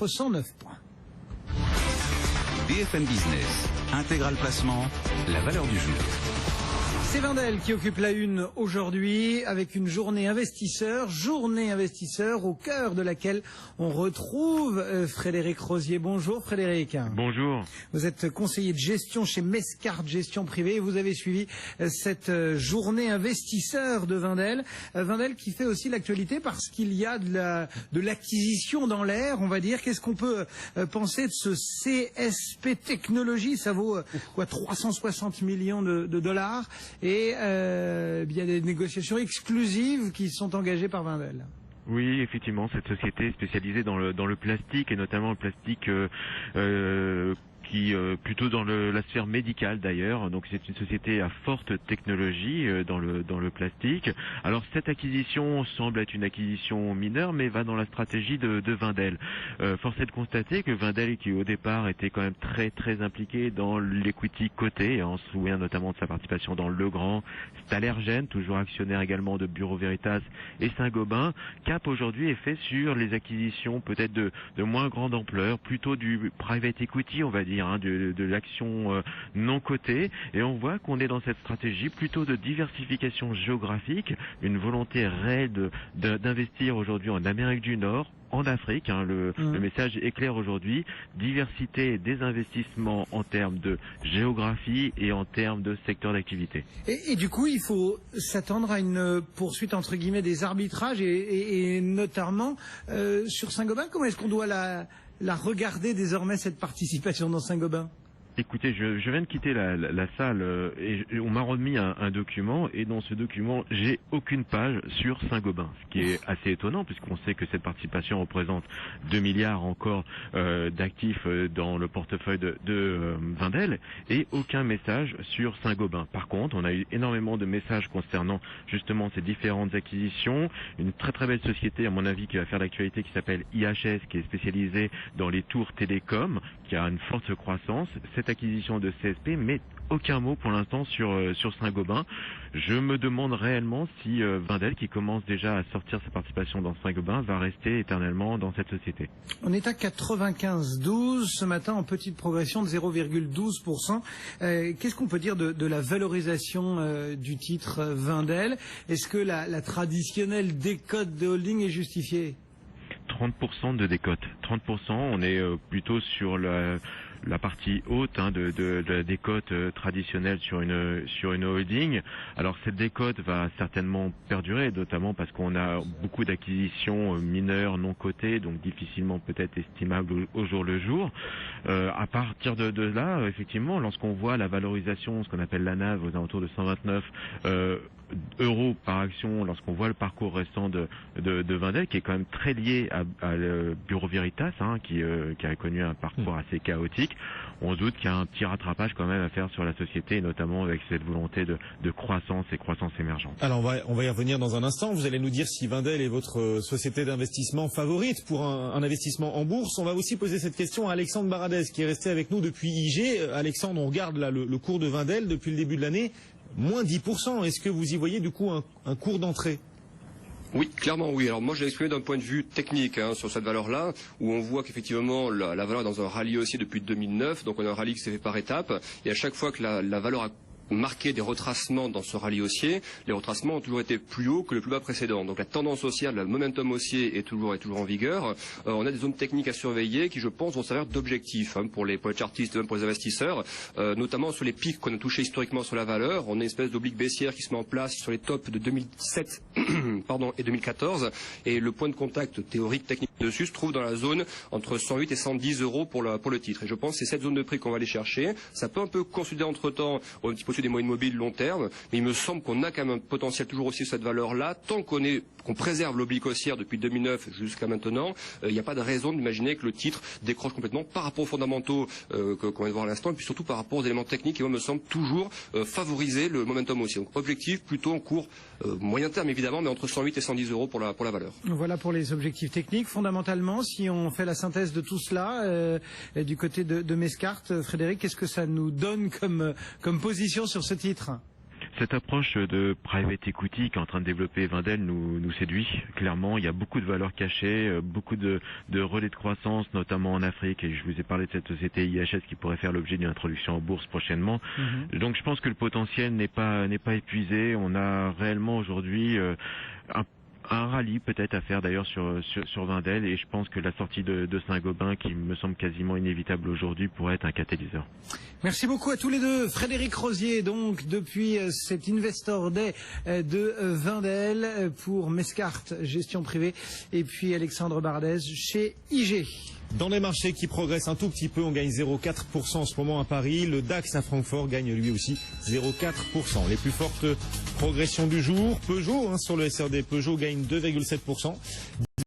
409 points. BFM Business, intégral placement, la valeur du jour. C'est Wendel qui occupe la une aujourd'hui avec une journée investisseur au cœur de laquelle on retrouve Frédéric Rosier. Bonjour Frédéric. Bonjour. Vous êtes conseiller de gestion chez Mescart Gestion Privée et vous avez suivi cette journée investisseur de Wendel. Wendel qui fait aussi l'actualité parce qu'il y a de l'acquisition dans l'air, on va dire. Qu'est-ce qu'on peut penser de ce CSP Technologies? Ça vaut quoi, 360 millions de dollars. Et il y a des négociations exclusives qui sont engagées par Wendel. Oui, effectivement, cette société spécialisée dans le plastique et notamment le plastique qui plutôt dans la sphère médicale d'ailleurs. Donc c'est une société à forte technologie dans le plastique. Alors cette acquisition semble être une acquisition mineure, mais va dans la stratégie de Wendel. Force est de constater que Wendel, qui au départ était quand même très impliqué dans l'equity coté, on se souvient notamment de sa participation dans Legrand, Stalergen, toujours actionnaire également de Bureau Veritas et Saint-Gobain, cap aujourd'hui est fait sur les acquisitions peut-être de moins grande ampleur, plutôt du private equity, on va dire, de l'action non cotée, et on voit qu'on est dans cette stratégie plutôt de diversification géographique, une volonté réelle d'investir aujourd'hui en Amérique du Nord, en Afrique. Le message est clair aujourd'hui, diversité des investissements en termes de géographie et en termes de secteur d'activité. Et du coup, il faut s'attendre à une poursuite entre guillemets des arbitrages et notamment sur Saint-Gobain. Comment est-ce qu'on doit la regarder désormais, cette participation dans Saint-Gobain? Écoutez, je viens de quitter la salle et on m'a remis un document, et dans ce document, j'ai aucune page sur Saint-Gobain, ce qui est assez étonnant puisqu'on sait que cette participation représente 2 milliards encore d'actifs dans le portefeuille de Wendel, et aucun message sur Saint-Gobain. Par contre, on a eu énormément de messages concernant justement ces différentes acquisitions. Une très belle société, à mon avis, qui va faire l'actualité, qui s'appelle IHS, qui est spécialisée dans les tours télécom, qui a une forte croissance. Cette acquisition de CSP, mais aucun mot pour l'instant sur Saint-Gobain. Je me demande réellement si Wendel, qui commence déjà à sortir sa participation dans Saint-Gobain, va rester éternellement dans cette société. On est à 95,12 ce matin, en petite progression de 0,12%. Qu'est-ce qu'on peut dire de la valorisation du titre Wendel? Est-ce que la traditionnelle décote de holding est justifiée? 30% de décote. 30%, on est plutôt sur la partie haute de la décote traditionnelle sur une holding. Alors cette décote va certainement perdurer, notamment parce qu'on a beaucoup d'acquisitions mineures non cotées, donc difficilement peut-être estimables au jour le jour. À partir de là, effectivement, lorsqu'on voit la valorisation, ce qu'on appelle la NAV, aux alentours de 129 euros par action, lorsqu'on voit le parcours restant de Wendel, qui est quand même très lié à le Bureau Veritas, qui a connu un parcours assez chaotique, on se doute qu'il y a un petit rattrapage quand même à faire sur la société, et notamment avec cette volonté de croissance et croissance émergente. Alors on va y revenir dans un instant. Vous allez nous dire si Wendel est votre société d'investissement favorite pour un investissement en bourse. On va aussi poser cette question à Alexandre Baradez, qui est resté avec nous depuis IG. Alexandre, on regarde là le cours de Wendel depuis le début de l'année, moins 10%. Est-ce que vous y voyez du coup un cours d'entrée? Oui, clairement oui. Alors moi j'ai exprimé d'un point de vue technique sur cette valeur-là, où on voit qu'effectivement la valeur est dans un rallye haussier depuis 2009, donc on a un rallye qui s'est fait par étapes, et à chaque fois que la valeur a marqué des retracements dans ce rallye haussier, les retracements ont toujours été plus hauts que le plus bas précédent. Donc la tendance haussière, le momentum haussier est toujours en vigueur. On a des zones techniques à surveiller qui, je pense, vont servir d'objectifs pour les chartistes, même pour les investisseurs, notamment sur les pics qu'on a touchés historiquement sur la valeur. On a une espèce d'oblique baissière qui se met en place sur les tops de 2007 et 2014, et le point de contact théorique technique dessus se trouve dans la zone entre 108 et 110 euros pour le titre. Et je pense que c'est cette zone de prix qu'on va aller chercher. Ça peut un peu consolider entre-temps un petit peu des moyennes mobiles long terme, mais il me semble qu'on a quand même un potentiel toujours aussi sur cette valeur-là. Tant qu'on préserve l'oblique haussière depuis 2009 jusqu'à maintenant, il n'y a pas de raison d'imaginer que le titre décroche complètement par rapport aux fondamentaux qu'on vient de voir à l'instant, et puis surtout par rapport aux éléments techniques qui, moi, me semblent toujours favoriser le momentum haussier. Donc objectif plutôt en cours moyen terme évidemment, mais entre 108 et 110 euros pour la valeur. Voilà pour les objectifs techniques. Fondamentalement, si on fait la synthèse de tout cela, du côté de Mescart, Frédéric, qu'est-ce que ça nous donne comme position sur ce titre? Cette approche de private equity qui est en train de développer Wendel nous séduit. Clairement, il y a beaucoup de valeurs cachées, beaucoup de relais de croissance, notamment en Afrique. Et je vous ai parlé de cette société IHS qui pourrait faire l'objet d'une introduction en bourse prochainement. Donc je pense que le potentiel n'est pas épuisé. On a réellement aujourd'hui un rallye peut-être à faire d'ailleurs sur Wendel, et je pense que la sortie de Saint-Gobain, qui me semble quasiment inévitable aujourd'hui, pourrait être un catalyseur. Merci beaucoup à tous les deux. Frédéric Rosier, donc, depuis cet Investor Day de Wendel pour Mescart Gestion Privée, et puis Alexandre Bardez chez IG. Dans les marchés qui progressent un tout petit peu, on gagne 0,4% en ce moment à Paris. Le DAX à Francfort gagne lui aussi 0,4%. Les plus fortes progressions du jour, Peugeot sur le SRD. Peugeot gagne 2,7%.